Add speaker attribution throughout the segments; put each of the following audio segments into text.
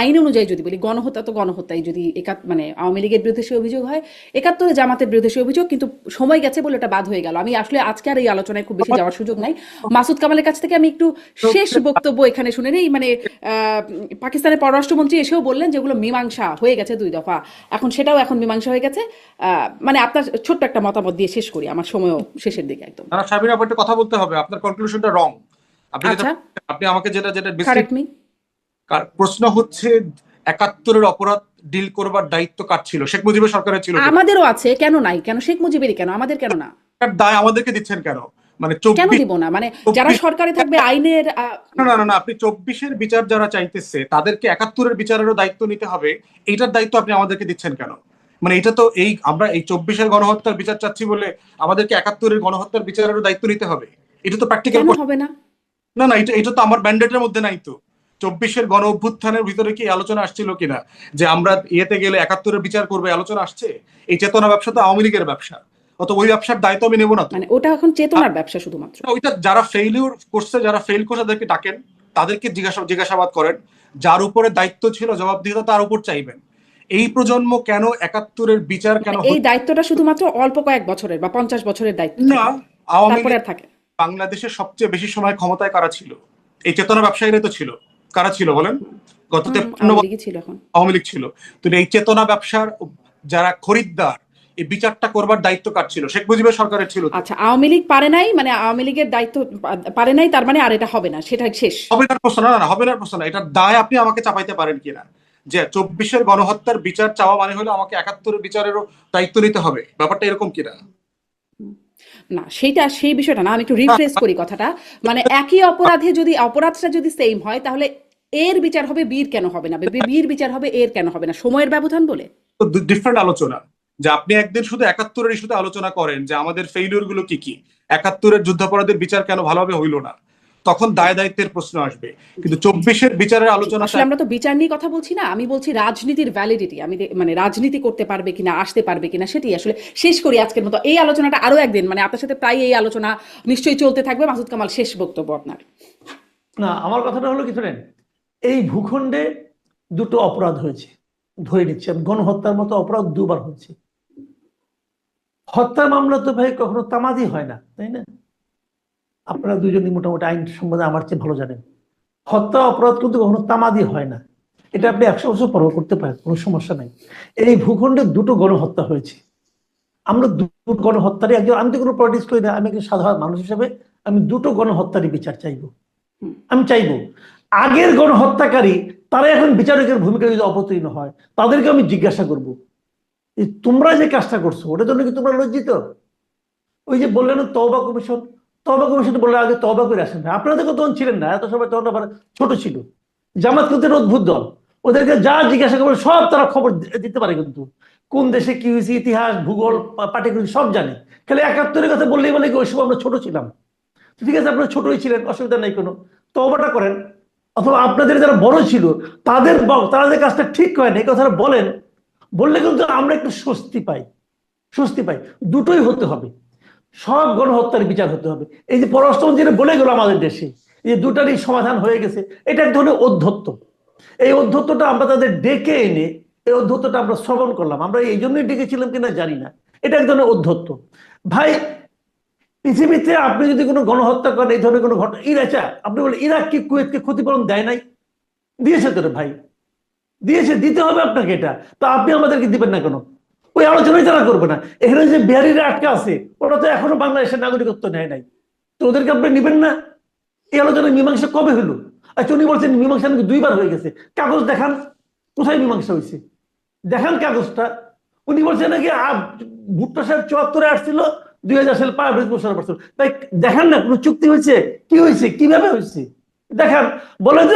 Speaker 1: আইন অনুযায়ী যদি বলি, গণহত্যা তো গণহত্যাই, যদি মানে আওয়ামী লীগের বিরুদ্ধে সে অভিযোগ হয়, ৭১ জামাতের বিরুদ্ধে সে অভিযোগ, কিন্তু সময় গেছে বলে ওটা বাদ হয়ে গেল। আমি আসলে আজকে আর এই আলোচনায় খুব বেশি যাওয়ার সুযোগ নাই। মাসুদ কামালের কাছ থেকে আমি একটু শেষ বক্তব্য এখানে শুনে নেই। মানে পাকিস্তানের পররাষ্ট্রমন্ত্রী এসেও বললেন যেগুলো মীমাংসা হয়ে গেছে ২ দফা, সেটাও এখন মীমাংসা হয়ে গেছে। মানে আপনার ছোট্ট একটা মতামত দিয়ে শেষ করি, আমার সময়ও শেষের দিকে একদম।
Speaker 2: শারমিন আপু, একটা কথা বলতে হবে, আপনার কনক্লুশনটা রং। আপনি যেটা
Speaker 1: আচ্ছা,
Speaker 2: আপনি আমাকে যেটা যেটা বিশ্লেষ,
Speaker 1: কারেক্ট মি।
Speaker 2: প্রশ্ন হচ্ছে ৭১-এর অপরাধ ডিল করবার দায়িত্ব কার ছিল? শেখ মুজিবের সরকারের ছিল কিনা?
Speaker 1: আমাদেরও আছে, কেন নাই? কেন শেখ মুজিবেরই, কেন আমাদের, কেন না?
Speaker 2: তার দায় আমাদেরকে দিচ্ছেন কেন? মানে
Speaker 1: কেন
Speaker 2: ২৪,
Speaker 1: দিব না? মানে যারা সরকারে থাকবে আইনের
Speaker 2: না না না না, আপনি ২৪-এর বিচার যারা চাইতেছে তাদেরকে ৭১-এর বিচারেরও দায়িত্ব নিতে হবে, এইটার দায়িত্ব আপনি আমাদেরকে দিচ্ছেন কেন? মানে এটা তো, এই আমরা এই ২৪-এর গণহত্যার বিচার চাচ্ছি বলে আমাদেরকে ৭১-এর গণহত্যার বিচারেরও দায়িত্ব নিতে হবে? এটা তো প্র্যাকটিক্যাল।
Speaker 1: কেন হবে না?
Speaker 2: না না, এটা এটা তো আমার ম্যান্ডেটের মধ্যে নাই তো। ২৪-এর গণ অভ্যুত্থানের ভিতরে কি এই আলোচনা আসছিল কিনা যে আমরা ইয়েতে গেলে ৭১-এর বিচার করবে? আলোচনা আসছে? এই চেতনা ব্যবসা তো আওয়ামী লীগের ব্যবসা, অত ওই ব্যবসার দায়িত্ব আমি নেবো না তো।
Speaker 1: মানে ওটা এখন চেতনার ব্যবসা শুধুমাত্র।
Speaker 2: ওইটা যারা ফেইলিউর করছে, যারা ফেল করছে তাদেরকে ডাকেন, তাদেরকে জিজ্ঞাসাবাদ করেন, যার উপরে দায়িত্ব ছিল জবাবদিহিতা তার উপর চাইবেন। এই প্রজন্ম কেন ৭১-এর বিচার কেন
Speaker 1: মানে এই দায়িত্বটা শুধুমাত্র অল্প কয়েক বছরের বা ৫০ বছরের দায়িত্ব
Speaker 2: না?
Speaker 1: থাকে,
Speaker 2: আওয়ামী
Speaker 1: তারপরে
Speaker 2: লীগ
Speaker 1: আর থাকে?
Speaker 2: বাংলাদেশের সবচেয়ে বেশি সময় ক্ষমতায় কারা ছিল? এই চেতনা ব্যবসায়ীরাই তো ছিল। কারা ছিল বলেন? গত
Speaker 1: হুম,
Speaker 2: ৫৩
Speaker 1: আওয়ামী
Speaker 2: বছর
Speaker 1: লীগই ছিল এখন।
Speaker 2: আওয়ামী লীগ ছিল। তো এই চেতনা ব্যবসার যারা খরিদ্দার, এই বিচারটা করবার দায়িত্ব কার ছিল? শেখ মুজিবের সরকারের ছিল তো।
Speaker 1: আচ্ছা, আওয়ামী লীগ পারে নাই, মানে আওয়ামী লীগের দায়িত্ব পারে নাই, তার মানে আর এটা হবে না, সেটা শেষ?
Speaker 2: হবে না প্রশ্ন, না না, হবে না প্রশ্ন না। এটার দায় আপনি আমাকে চাপাইতে পারেন কিনা যে ২৪-এর গণহত্যার বিচার চাওয়া মানে হলো আমাকে ৭১-এর বিচারেরও দায়িত্ব নিতে হবে? ব্যাপারটা এরকম কিনা?
Speaker 1: না, সেইটা সেই বিষয়টা না, আমি একটু রিফ্রেশ করি কথাটা। মানে একই অপরাধে যদি অপরাধটা যদি সেম হয়, তাহলে এর বিচার হবে বীর, কেন হবে না? বীর বিচার হবে এর, কেন হবে না? সময়ের ব্যবধান বলে।
Speaker 2: তো ডিফারেন্ট আলোচনা। যে আপনি একদিন শুধু ৭১-এর ইস্যুতে আলোচনা করেন যে আমাদের ফেইলিউর গুলো কি কি, ৭১-এর যুদ্ধাপরাধের বিচার কেন ভালোভাবে হইল না, তখন দায় দায়িত্বের প্রশ্ন আসবে।
Speaker 1: জি,
Speaker 2: কিন্তু ২৪-এর বিচারের
Speaker 1: জি,
Speaker 2: আলোচনাটা
Speaker 1: আসলে আমরা তো বিচার নিয়ে কথা বলছি না, আমি বলছি রাজনীতির ভ্যালিডিটি। আমি মানে রাজনীতি করতে পারবে কিনা, আসতে পারবে কিনা, সেটি আসলে শেষ করি আজকের মতো। এই আলোচনাটা আরো একদিন, মানে আপনার সাথে প্রায় এই আলোচনা নিশ্চয়ই চলতে থাকবে। মাসুদ কামাল, শেষ বক্তব্য আপনার।
Speaker 3: না, আমার কথাটা হলো কি শোনেন, এই ভূখণ্ডে দুটো অপরাধ হয়েছে, ধরে নিচ্ছি আমি, গণহত্যার মতো অপরাধ দুবার হয়েছে। হত্যা মামলা তো ভাই কখনো তামাদি হয় না, তাই না? আপনারা দুজনই মোটামুটি আইন সম্বন্ধে আমার চেয়ে ভালো জানেন। হত্যা অপরাধ কিন্তু কখনো তামাদি হয় না। এটা আপনি ১০০ বছর পরও করতে পারেন, কোনো সমস্যা নাই। এই ভূখণ্ডে দুটো গণহত্যা হয়েছে। আমরা দুটো গণহত্যারই একজন, আমি তো কোনো পলিটিক্স করি না, আমি একজন সাধারণ মানুষ হিসেবে আমি দুটো গণহত্যারই বিচার চাইবো। আমি চাইবো আগের গণহত্যাকারী তারা এখন বিচারকের ভূমিকা যদি অবতীর্ণ হয়, তাদেরকে আমি জিজ্ঞাসা করব, তোমরা যে কাজটা করছো ওটার জন্য কি তোমরা লজ্জিত? ওই যে বললেন তওবা কমিশন, তওবা কমিশন বললে আগে তওবা করে আসেন না। আপনারা তো তখন ছিলেন না, এত সময় তখন আবার ছোট ছিল। জামাত কিন্তু একটা অদ্ভুত দল, ওদেরকে যা জিজ্ঞাসা করবে সব তারা খবর দিতে পারে, কিন্তু কোন দেশে কি হয়েছে ইতিহাস ভূগোল পাটিগণিত সব জানে। খালি ৭১-এর কথা বললেই বলে কি ওই সময় আমরা ছোট ছিলাম। ঠিক আছে, আপনারা ছোটই ছিলেন, অসুবিধা নেই কোনো, তওবাটা করেন। অথবা আপনাদের যারা বড় ছিল তাদের তারা যে কাজটা ঠিক করেন এই কথাটা বলেন, বললে কিন্তু আমরা একটু স্বস্তি পাই, স্বস্তি পাই। দুটোই হতে হবে, সব গণহত্যার বিচার হতে হবে। এই যে পররাষ্ট্রমন্ত্রী যেটা বলে গেল আমাদের দেশে, এই যে দুটারই সমাধান হয়ে গেছে, এটা এক ধরনের অধ্যত্ব। এই অধ্যত্বটা আমরা তাদের ডেকে এনে এই অধ্যত্বটা আমরা শ্রবণ করলাম, আমরা এই জন্যই ডেকেছিলাম কিনা জানি না, এটা এক ধরনের অধ্যত্ব। ভাই, পৃথিবীতে আপনি যদি কোনো গণহত্যা করেন, এই ধরনের কোনো ঘটনা, ইরাচা আপনি বলেন ইরাক কি কুয়েতকে ক্ষতিপূরণ দেয় নাই? দিয়েছে তো রে ভাই, দিয়েছে, দিতে হবে আপনাকে। এটা তা আপনি আমাদেরকে দিবেন না কেন? ওই আলোচনাই তারা করবে না। এখানে যে বিহারিরা আটকা আছে ওরা তো এখনো বাংলাদেশের নাগরিকত্ব নেয় নাই, তো ওদেরকে আপনি নিবেন না? এই আলোচনায় মীমাংসা কবে হলো? আচ্ছা, উনি বলছেন মীমাংসা নাকি ২বার হয়ে গেছে। কাগজ দেখান, কোথায় মীমাংসা হয়েছে? দেখান কাগজটা। উনি বলছেন নাকি ভুট্টো সাহেব ৭৪-এ আসছিল, ২০00 সালে পারভেজ মোশাররফ আসছিল। তাই দেখান না কোনো চুক্তি হয়েছে, কি হয়েছে, কিভাবে হয়েছে দেখান। বলে যে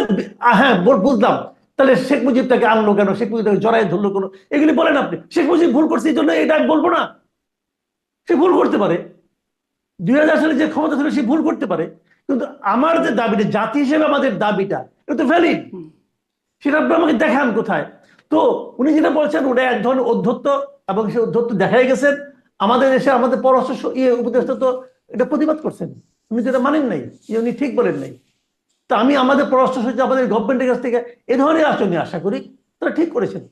Speaker 3: হ্যাঁ বুঝলাম, তাহলে শেখ মুজিবটাকে আনলো কেন, শেখ মুজিবটাকে জড়াই ধরলো কেন, এগুলি বলেন আপনি। শেখ মুজিব ভুল করছে এই জন্য এটা আমি বলবো না? সে ভুল করতে পারে, ২০০০ সালে যে ক্ষমতা ছিল সে ভুল করতে পারে, কিন্তু আমার যে দাবিটা জাতি হিসেবে আমাদের দাবিটা এটা তো ভ্যালিড, সেটা আপনি আমাকে দেখান কোথায়। তো উনি যেটা বলছেন ওটা এক ধরনের অধ্যত্ব, এবং সে অধ্যত্ব দেখাই গেছেন। আমাদের দেশে আমাদের পররাষ্ট্র উপদেষ্টা তো এটা প্রতিবাদ করছেন, উনি তো এটা মানেন নাই, উনি ঠিক বলেন নাই। তো আমি আমাদের পররাষ্ট্র সচিব আমাদের গভর্নমেন্টের কাছ থেকে এ ধরনের আচরণ আশা করি, তারা ঠিক করেছেন।